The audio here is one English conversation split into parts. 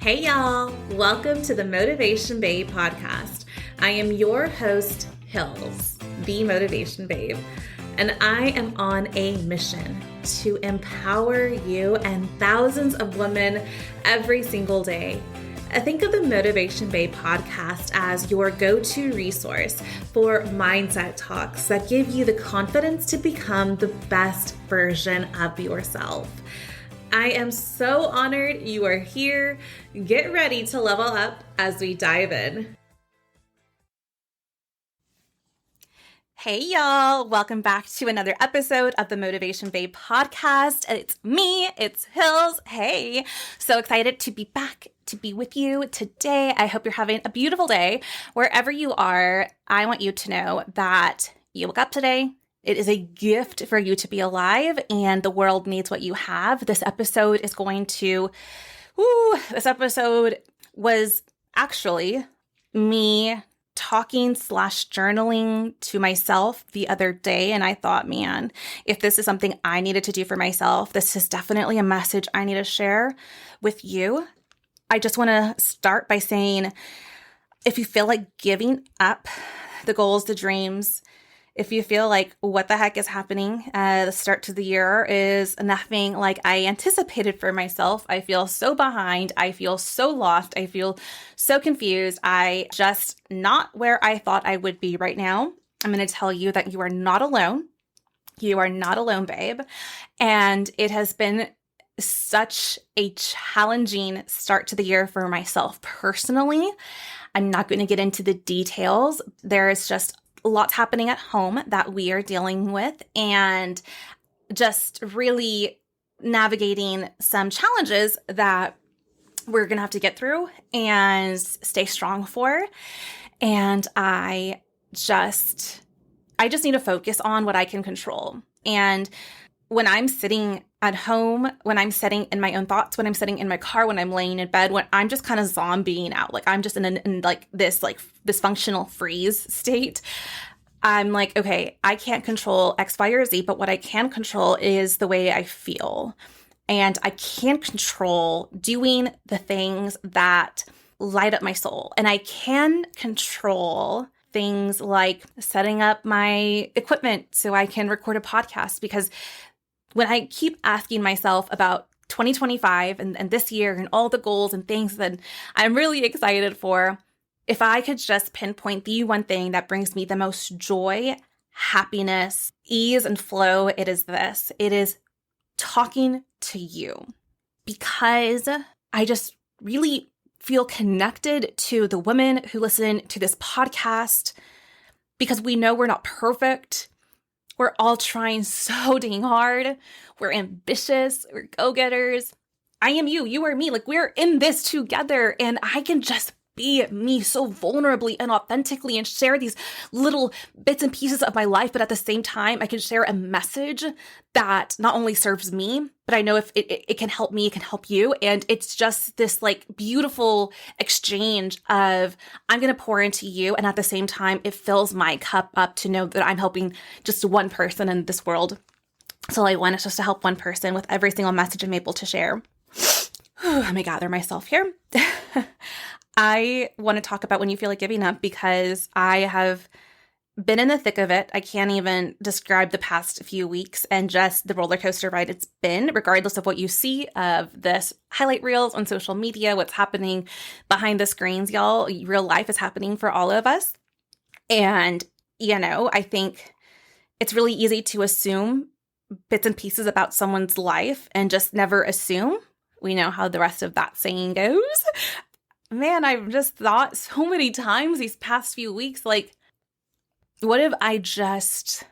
Hey y'all, welcome to the Motivation Babe podcast. I am your host, Hills, the Motivation Babe, and I am on a mission to empower you and thousands of women every single day. I think of the Motivation Babe podcast as your go-to resource for mindset talks that give you the confidence to become the best version of yourself. I am so honored you are here. Get ready to level up as we dive in. Hey y'all, welcome back to another episode of the Motivation Babe podcast. It's me, it's Hills. Hey, so excited to be back to be with you today. I hope you're having a beautiful day. Wherever you are, I want you to know that you woke up today. It is a gift for you to be alive, and the world needs what you have. This episode was actually me talking / journaling to myself the other day. And I thought, man, if this is something I needed to do for myself, this is definitely a message I need to share with you. I just want to start by saying, if you feel like giving up the goals, the dreams, if you feel like what the heck is happening, the start to the year is nothing like I anticipated for myself. I feel so behind. I feel so lost. I feel so confused. I just not where I thought I would be right now. I'm going to tell you that you are not alone. You are not alone, babe. And it has been such a challenging start to the year for myself personally. I'm not going to get into the details. There is just lots happening at home that we are dealing with, and just really navigating some challenges that we're going to have to get through and stay strong for. And I just need to focus on what I can control. And when I'm sitting at home, when I'm sitting in my own thoughts, when I'm sitting in my car, when I'm laying in bed, when I'm just kind of zombieing out, like I'm just in this dysfunctional freeze state, I'm like, okay, I can't control X, Y, or Z, but what I can control is the way I feel. And I can control doing the things that light up my soul. And I can control things like setting up my equipment so I can record a podcast, because when I keep asking myself about 2025 and this year and all the goals and things that I'm really excited for, if I could just pinpoint the one thing that brings me the most joy, happiness, ease, and flow, it is this. It is talking to you, because I just really feel connected to the women who listen to this podcast, because we know we're not perfect. We're all trying so dang hard. We're ambitious. We're go-getters. I am you. You are me. Like, we're in this together. And I can just be me so vulnerably and authentically and share these little bits and pieces of my life. But at the same time, I can share a message that not only serves me, but I know if it can help me, it can help you. And it's just this like beautiful exchange of, I'm going to pour into you. And at the same time, it fills my cup up to know that I'm helping just one person in this world. So I want it just to help one person with every single message I'm able to share. Let me gather myself here. I want to talk about when you feel like giving up, because I have been in the thick of it. I can't even describe the past few weeks and just the roller coaster ride it's been, regardless of what you see of this highlight reels on social media, what's happening behind the screens, y'all. Real life is happening for all of us. And, I think it's really easy to assume bits and pieces about someone's life and just never assume. We know how the rest of that saying goes. Man, I've just thought so many times these past few weeks, like, what if I just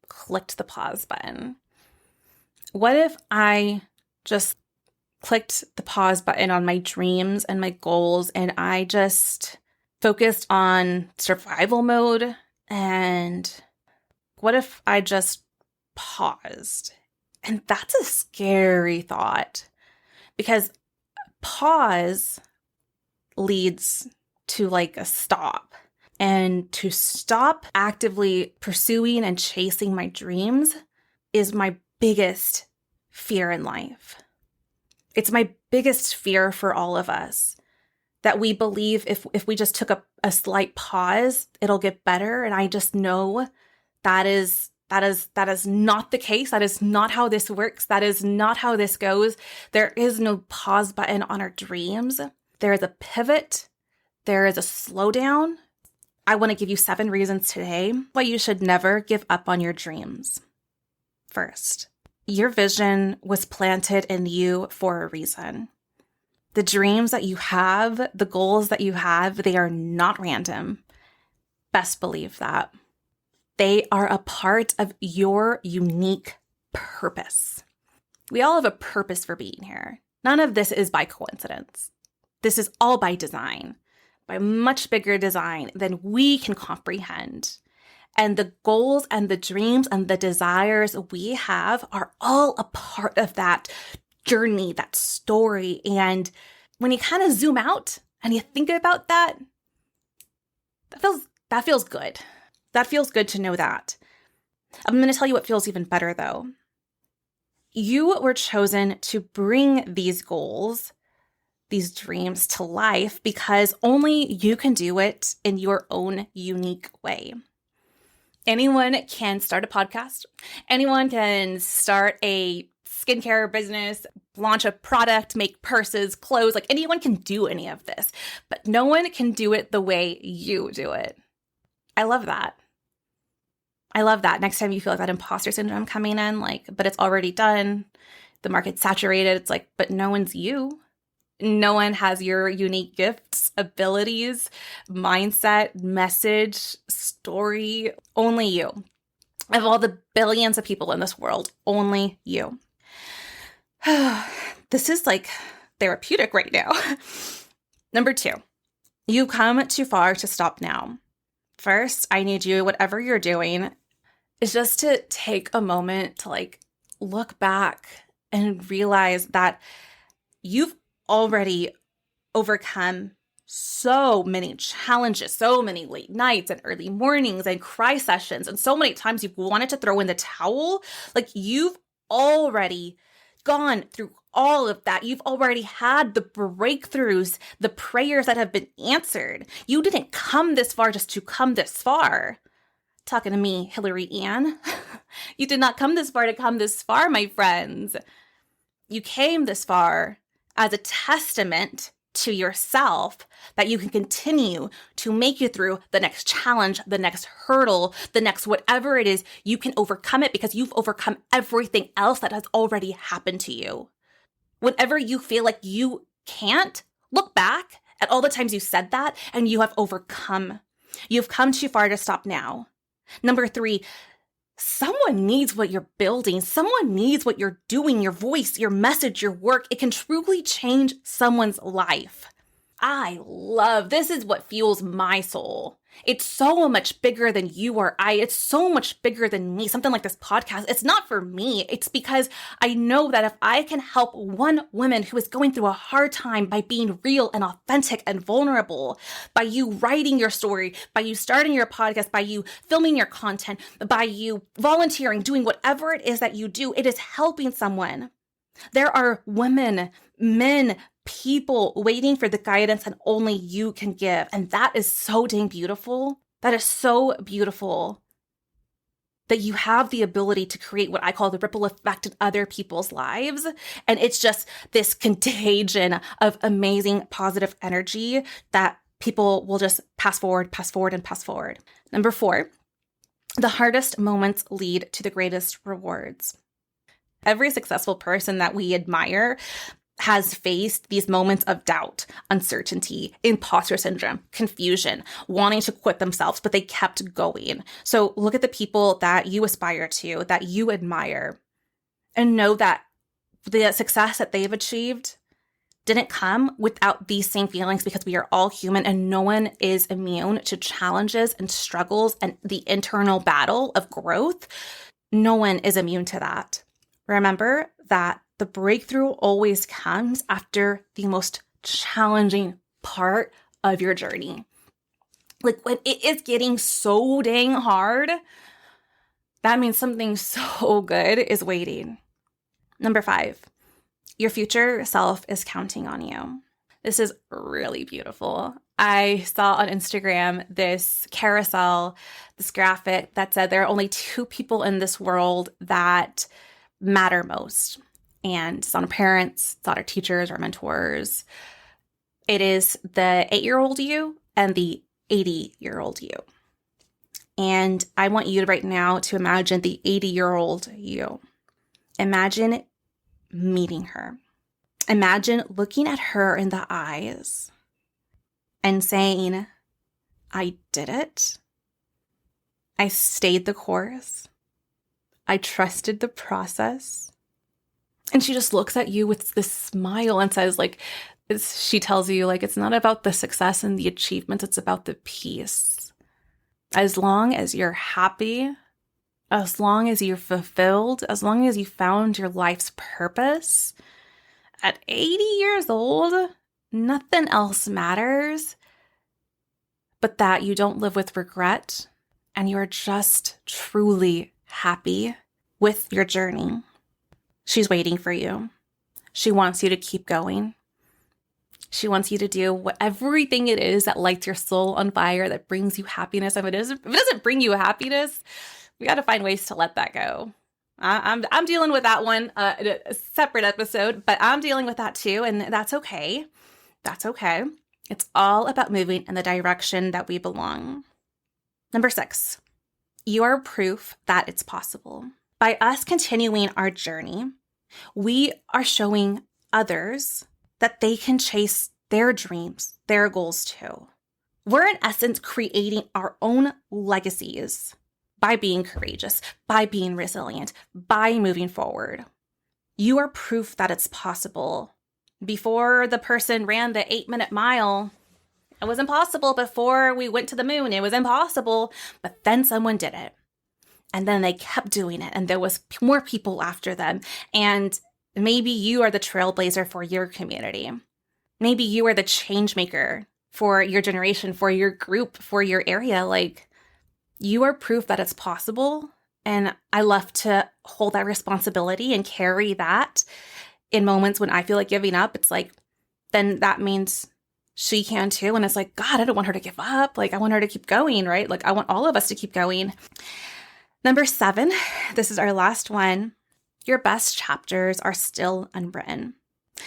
clicked the pause button? What if I just clicked the pause button on my dreams and my goals, and I just focused on survival mode? And what if I just paused? And that's a scary thought, because pause leads to like a stop. And to stop actively pursuing and chasing my dreams is my biggest fear in life. It's my biggest fear for all of us that we believe if we just took a slight pause, it'll get better. And I just know that is not the case. That is not how this works. That is not how this goes. There is no pause button on our dreams. There is a pivot. There is a slowdown. I want to give you 7 reasons today why you should never give up on your dreams. First, your vision was planted in you for a reason. The dreams that you have, the goals that you have, they are not random. Best believe that. They are a part of your unique purpose. We all have a purpose for being here. None of this is by coincidence. This is all by design, by much bigger design than we can comprehend. And the goals and the dreams and the desires we have are all a part of that journey, that story. And when you kind of zoom out and you think about that, that feels good. That feels good to know that. I'm going to tell you what feels even better though. You were chosen to bring these goals, these dreams to life because only you can do it in your own unique way. Anyone can start a podcast. Anyone can start a skincare business, launch a product, make purses, clothes. Like anyone can do any of this, but no one can do it the way you do it. I love that. I love that. Next time you feel like that imposter syndrome coming in, but it's already done. The market's saturated. It's like, but no one's you. No one has your unique gifts, abilities, mindset, message, story. Only you. Of all the billions of people in this world, only you. This is therapeutic right now. Number 2, you come too far to stop now. First, I need you, whatever you're doing, is just to take a moment to look back and realize that you've already overcome so many challenges, so many late nights and early mornings and cry sessions. And so many times you've wanted to throw in the towel. You've already gone through all of that. You've already had the breakthroughs, the prayers that have been answered. You didn't come this far just to come this far. Talking to me, Hillary Ann. You did not come this far to come this far, my friends. You came this far as a testament to yourself that you can continue to make you through the next challenge, the next hurdle, the next whatever it is. You can overcome it because you've overcome everything else that has already happened to you. Whenever you feel like you can't, look back at all the times you said that and you have overcome. You've come too far to stop now. Number 3, someone needs what you're building. Someone needs what you're doing, your voice, your message, your work. It can truly change someone's life. This is what fuels my soul. It's so much bigger than you or I. It's so much bigger than me. Something like this podcast, it's not for me. It's because I know that if I can help one woman who is going through a hard time by being real and authentic and vulnerable, by you writing your story, by you starting your podcast, by you filming your content, by you volunteering, doing whatever it is that you do, it is helping someone. There are women, men, people waiting for the guidance that only you can give. And that is so dang beautiful. That is so beautiful that you have the ability to create what I call the ripple effect in other people's lives. And it's just this contagion of amazing positive energy that people will just pass forward, and pass forward. Number 4, the hardest moments lead to the greatest rewards. Every successful person that we admire has faced these moments of doubt, uncertainty, imposter syndrome, confusion, wanting to quit themselves, but they kept going. So look at the people that you aspire to, that you admire, and know that the success that they've achieved didn't come without these same feelings because we are all human and no one is immune to challenges and struggles and the internal battle of growth. No one is immune to that. Remember that the breakthrough always comes after the most challenging part of your journey. When it is getting so dang hard, that means something so good is waiting. Number 5, Your future self is counting on you. This is really beautiful. I saw on Instagram this carousel, this graphic that said there are only 2 people in this world that matter most. And it's not our parents, it's not our teachers, our mentors. It is the 8-year-old you and the 80-year-old you. And I want you right now to imagine the 80-year-old you. Imagine meeting her. Imagine looking at her in the eyes and saying, I did it. I stayed the course. I trusted the process. And she just looks at you with this smile and says, she tells you, it's not about the success and the achievements, it's about the peace. As long as you're happy, as long as you're fulfilled, as long as you found your life's purpose, at 80 years old, nothing else matters but that you don't live with regret and you are just truly happy with your journey. She's waiting for you. She wants you to keep going. She wants you to do everything it is that lights your soul on fire, that brings you happiness. If it doesn't bring you happiness, we got to find ways to let that go. I'm dealing with that one in a separate episode, but I'm dealing with that too, and that's okay. That's okay. It's all about moving in the direction that we belong. Number 6, you are proof that it's possible. By us continuing our journey, we are showing others that they can chase their dreams, their goals too. We're in essence creating our own legacies by being courageous, by being resilient, by moving forward. You are proof that it's possible. Before the person ran the 8-minute mile, it was impossible. Before we went to the moon, it was impossible. But then someone did it. And then they kept doing it. And there was more people after them. And maybe you are the trailblazer for your community. Maybe you are the change maker for your generation, for your group, for your area. You are proof that it's possible. And I love to hold that responsibility and carry that in moments when I feel like giving up. It's then that means she can too. And it's God, I don't want her to give up. I want her to keep going, right? I want all of us to keep going. Number 7, this is our last one. Your best chapters are still unwritten.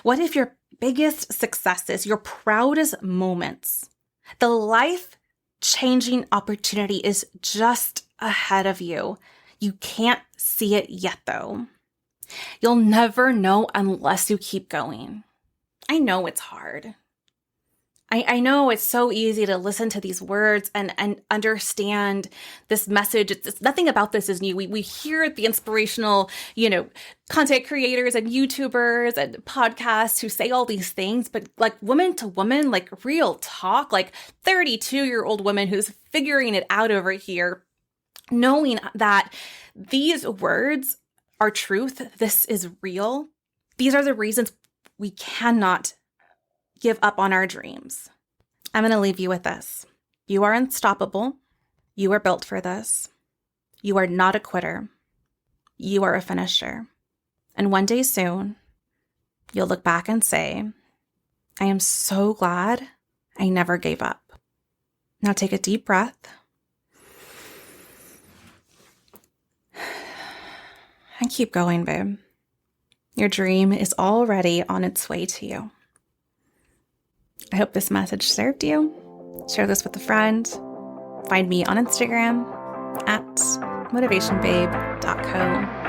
What if your biggest successes, your proudest moments, the life-changing opportunity is just ahead of you? You can't see it yet, though. You'll never know unless you keep going. I know it's hard. I know it's so easy to listen to these words and understand this message. Nothing about this is new. We hear the inspirational, content creators and YouTubers and podcasts who say all these things, but woman to woman, real talk, 32-year-old woman who's figuring it out over here, knowing that these words are truth. This is real. These are the reasons we cannot give up on our dreams. I'm going to leave you with this. You are unstoppable. You are built for this. You are not a quitter. You are a finisher. And one day soon, you'll look back and say, I am so glad I never gave up. Now take a deep breath. And keep going, babe. Your dream is already on its way to you. I hope this message served you. Share this with a friend. Find me on Instagram at motivationbabe.co.